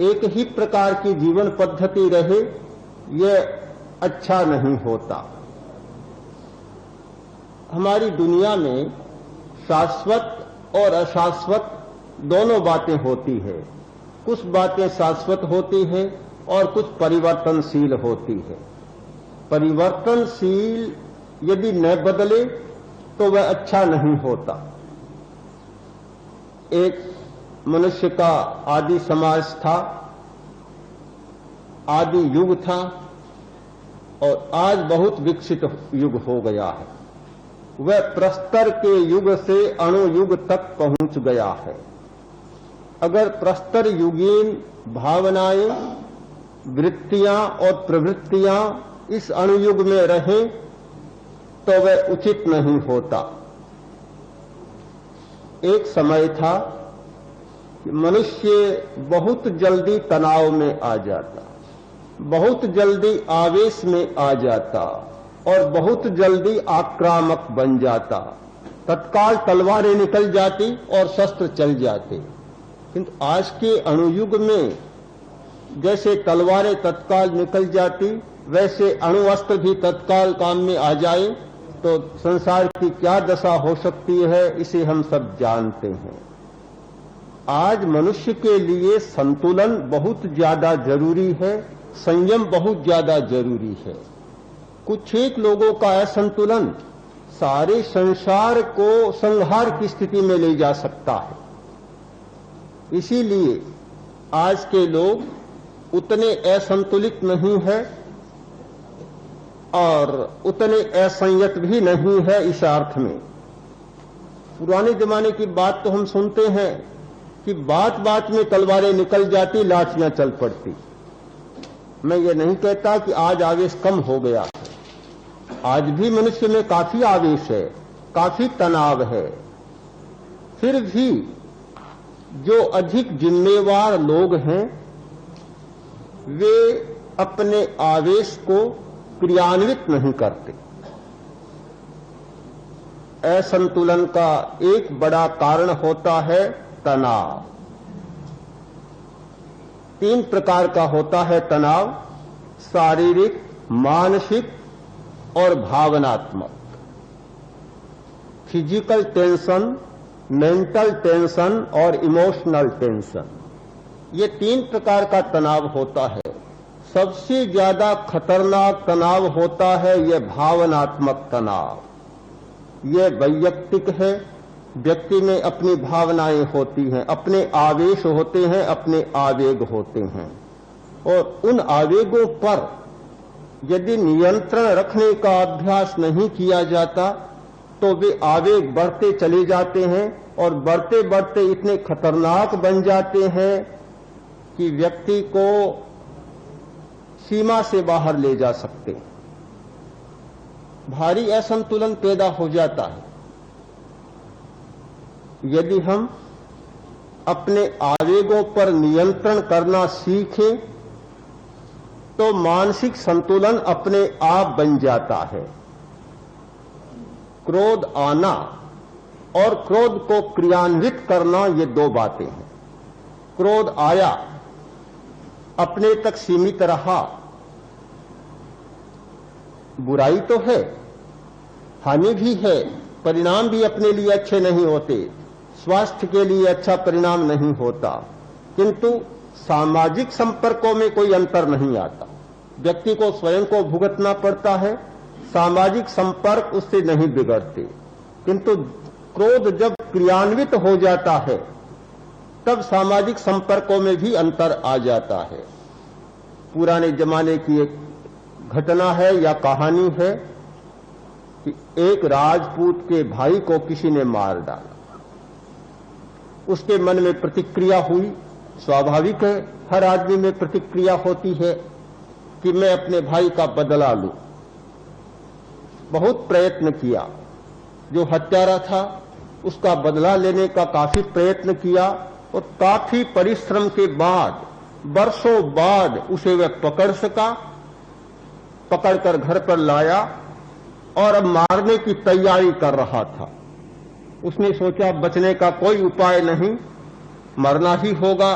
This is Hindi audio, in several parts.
एक ही प्रकार की जीवन पद्धति रहे, यह अच्छा नहीं होता। हमारी दुनिया में शाश्वत और अशाश्वत दोनों बातें होती है। कुछ बातें शाश्वत होती हैं और कुछ परिवर्तनशील होती है। परिवर्तनशील यदि न बदले तो वह अच्छा नहीं होता। एक मनुष्य का आदि समाज था, आदि युग था, और आज बहुत विकसित युग हो गया है। वह प्रस्तर के युग से अणु युग तक पहुंच गया है। अगर प्रस्तर युगीन भावनाएं, वृत्तियां और प्रवृत्तियां इस अणुयुग में रहें तो वह उचित नहीं होता। एक समय था कि मनुष्य बहुत जल्दी तनाव में आ जाता, बहुत जल्दी आवेश में आ जाता और बहुत जल्दी आक्रामक बन जाता। तत्काल तलवारें निकल जाती और शस्त्र चल जाते। किंतु आज के अणुयुग में जैसे तलवारें तत्काल निकल जाती, वैसे अणुअस्त्र भी तत्काल काम में आ जाए तो संसार की क्या दशा हो सकती है, इसे हम सब जानते हैं। आज मनुष्य के लिए संतुलन बहुत ज्यादा जरूरी है, संयम बहुत ज्यादा जरूरी है। कुछ एक लोगों का असंतुलन सारे संसार को संहार की स्थिति में ले जा सकता है। इसीलिए आज के लोग उतने असंतुलित नहीं है और उतने असंयत भी नहीं है। इस अर्थ में पुराने जमाने की बात तो हम सुनते हैं कि बात बात में तलवारें निकल जाती, लाठियां चल पड़ती। मैं ये नहीं कहता कि आज आवेश कम हो गया है। आज भी मनुष्य में काफी आवेश है, काफी तनाव है। फिर भी जो अधिक जिम्मेवार लोग हैं वे अपने आवेश को क्रियान्वित नहीं करते। असंतुलन का एक बड़ा कारण होता है तनाव। 3 प्रकार का होता है तनाव: शारीरिक, मानसिक और भावनात्मक। फिजिकल टेंशन, मेंटल टेंशन और इमोशनल टेंशन, ये 3 प्रकार का तनाव होता है। सबसे ज्यादा खतरनाक तनाव होता है यह भावनात्मक तनाव। यह वैयक्तिक है, व्यक्ति में अपनी भावनाएं होती हैं, अपने आवेश होते हैं, अपने आवेग होते हैं, और उन आवेगों पर यदि नियंत्रण रखने का अभ्यास नहीं किया जाता तो वे आवेग बढ़ते चले जाते हैं और बढ़ते बढ़ते इतने खतरनाक बन जाते हैं कि व्यक्ति को सीमा से बाहर ले जा सकते हैं। भारी असंतुलन पैदा हो जाता है। यदि हम अपने आवेगों पर नियंत्रण करना सीखें तो मानसिक संतुलन अपने आप बन जाता है। क्रोध आना और क्रोध को क्रियान्वित करना, ये 2 बातें हैं। क्रोध आया, अपने तक सीमित रहा, बुराई तो है, हानि भी है, परिणाम भी अपने लिए अच्छे नहीं होते, स्वास्थ्य के लिए अच्छा परिणाम नहीं होता, किंतु सामाजिक संपर्कों में कोई अंतर नहीं आता। व्यक्ति को स्वयं को भुगतना पड़ता है, सामाजिक संपर्क उससे नहीं बिगड़ते। किंतु क्रोध जब क्रियान्वित हो जाता है तब सामाजिक संपर्कों में भी अंतर आ जाता है। पुराने जमाने की एक घटना है या कहानी है कि एक राजपूत के भाई को किसी ने मार डाला। उसके मन में प्रतिक्रिया हुई। स्वाभाविक है, हर आदमी में प्रतिक्रिया होती है कि मैं अपने भाई का बदला लूं। बहुत प्रयत्न किया, जो हत्यारा था उसका बदला लेने का काफी प्रयत्न किया और काफी परिश्रम के बाद, बरसों बाद उसे वह पकड़ सका। पकड़कर घर पर लाया और अब मारने की तैयारी कर रहा था। उसने सोचा बचने का कोई उपाय नहीं, मरना ही होगा,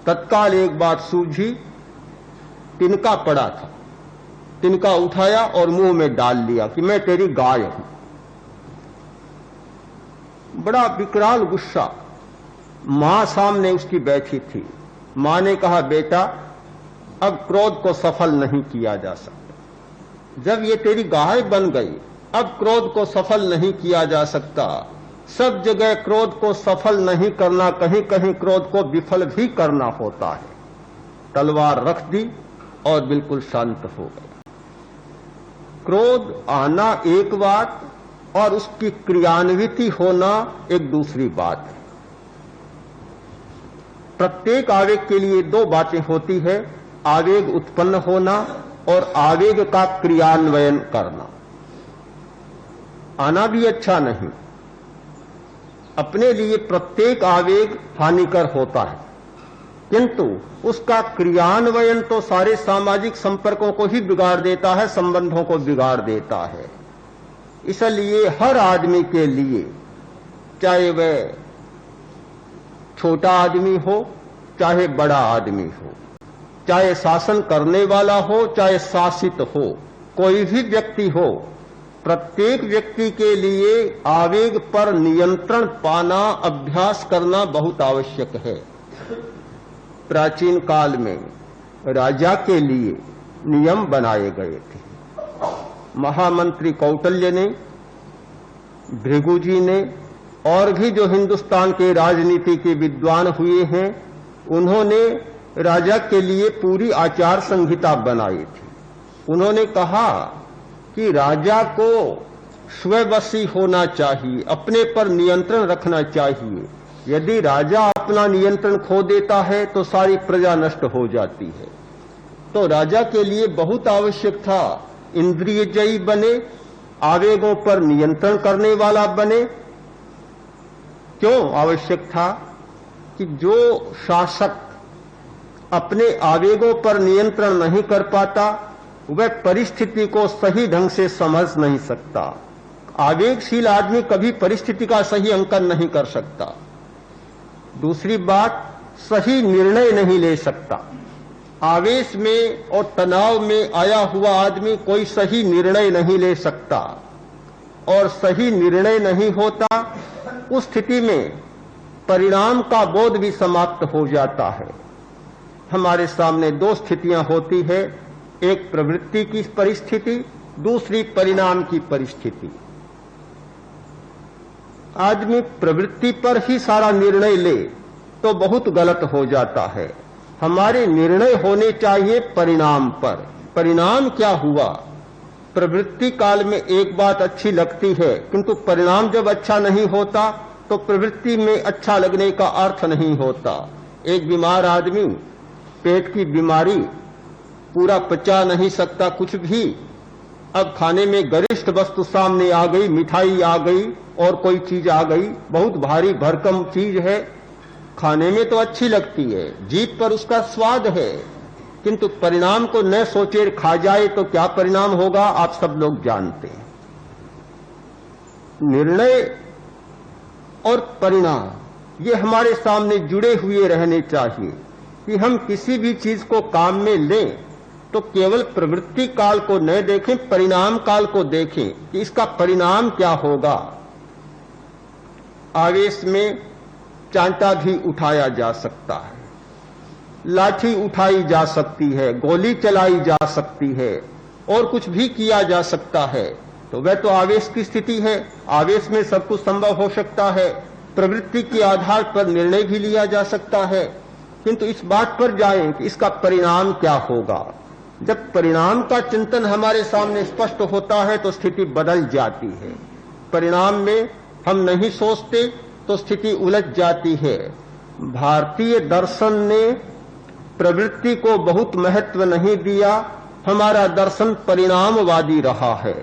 तत्काल एक बात सूझी, तिनका पड़ा था, तिनका उठाया और मुंह में डाल लिया कि मैं तेरी गाय हूं। बड़ा विकराल गुस्सा। मां सामने उसकी बैठी थी। मां ने कहा, बेटा अब क्रोध को सफल नहीं किया जा सकता। जब ये तेरी गाय बन गई, अब क्रोध को सफल नहीं किया जा सकता। सब जगह क्रोध को सफल नहीं करना, कहीं कहीं क्रोध को विफल भी करना होता है। तलवार रख दी और बिल्कुल शांत हो गया। क्रोध आना एक बात और उसकी क्रियान्विति होना एक दूसरी बात है। प्रत्येक आवेग के लिए दो बातें होती है, आवेग उत्पन्न होना और आवेग का क्रियान्वयन करना। आना भी अच्छा नहीं। अपने लिए प्रत्येक आवेग हानिकर होता है, किंतु उसका क्रियान्वयन तो सारे सामाजिक संपर्कों को ही बिगाड़ देता है, संबंधों को बिगाड़ देता है। इसलिए हर आदमी के लिए, चाहे वह छोटा आदमी हो चाहे बड़ा आदमी हो, चाहे शासन करने वाला हो चाहे शासित हो, कोई भी व्यक्ति हो, प्रत्येक व्यक्ति के लिए आवेग पर नियंत्रण पाना, अभ्यास करना बहुत आवश्यक है। प्राचीन काल में राजा के लिए नियम बनाए गए थे। महामंत्री कौटिल्य ने, भृगु जी ने और भी जो हिंदुस्तान के राजनीति के विद्वान हुए हैं, उन्होंने राजा के लिए पूरी आचार संहिता बनाई थी। उन्होंने कहा कि राजा को स्ववशी होना चाहिए, अपने पर नियंत्रण रखना चाहिए। यदि राजा अपना नियंत्रण खो देता है तो सारी प्रजा नष्ट हो जाती है। तो राजा के लिए बहुत आवश्यक था इंद्रियजयी बने, आवेगों पर नियंत्रण करने वाला बने। क्यों आवश्यक था? कि जो शासक अपने आवेगों पर नियंत्रण नहीं कर पाता, वह परिस्थिति को सही ढंग से समझ नहीं सकता। आवेगशील आदमी कभी परिस्थिति का सही अंकन नहीं कर सकता। दूसरी बात, सही निर्णय नहीं ले सकता। आवेश में और तनाव में आया हुआ आदमी कोई सही निर्णय नहीं ले सकता, और सही निर्णय नहीं होता, उस स्थिति में परिणाम का बोध भी समाप्त हो जाता है। हमारे सामने दो स्थितियां होती है, एक प्रवृत्ति की परिस्थिति, दूसरी परिणाम की परिस्थिति। आदमी प्रवृत्ति पर ही सारा निर्णय ले तो बहुत गलत हो जाता है। हमारे निर्णय होने चाहिए परिणाम पर। परिणाम क्या हुआ? प्रवृत्ति काल में एक बात अच्छी लगती है, किंतु परिणाम जब अच्छा नहीं होता तो प्रवृत्ति में अच्छा लगने का अर्थ नहीं होता। एक बीमार आदमी पेट की बीमारी पूरा पचा नहीं सकता कुछ भी। अब खाने में गरिष्ठ वस्तु सामने आ गई, मिठाई आ गई और कोई चीज आ गई, बहुत भारी भरकम चीज है, खाने में तो अच्छी लगती है, जीभ पर उसका स्वाद है, किंतु परिणाम को न सोचे खा जाए तो क्या परिणाम होगा आप सब लोग जानते हैं। निर्णय और परिणाम ये हमारे सामने जुड़े हुए रहने चाहिए कि हम किसी भी चीज को काम में लें तो केवल प्रवृत्ति काल को न देखें, परिणाम काल को देखें कि इसका परिणाम क्या होगा। आवेश में चांटा भी उठाया जा सकता है, लाठी उठाई जा सकती है, गोली चलाई जा सकती है और कुछ भी किया जा सकता है। तो वह तो आवेश की स्थिति है। आवेश में सब कुछ संभव हो सकता है। प्रवृत्ति के आधार पर निर्णय भी लिया जा सकता है, किंतु इस बात पर जाएं कि इसका परिणाम क्या होगा। जब परिणाम का चिंतन हमारे सामने स्पष्ट होता है तो स्थिति बदल जाती है। परिणाम में हम नहीं सोचते तो स्थिति उलझ जाती है। भारतीय दर्शन ने प्रवृत्ति को बहुत महत्व नहीं दिया। हमारा दर्शन परिणामवादी रहा है।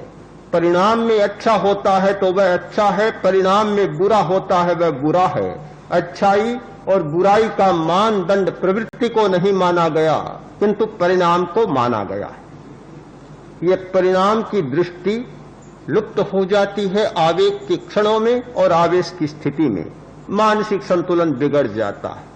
परिणाम में अच्छा होता है तो वह अच्छा है, परिणाम में बुरा होता है वह बुरा है। अच्छाई और बुराई का मानदंड प्रवृत्ति को नहीं माना गया, किंतु परिणाम को माना गया है। यह परिणाम की दृष्टि लुप्त हो जाती है आवेग के क्षणों में और आवेश की स्थिति में। मानसिक संतुलन बिगड़ जाता है।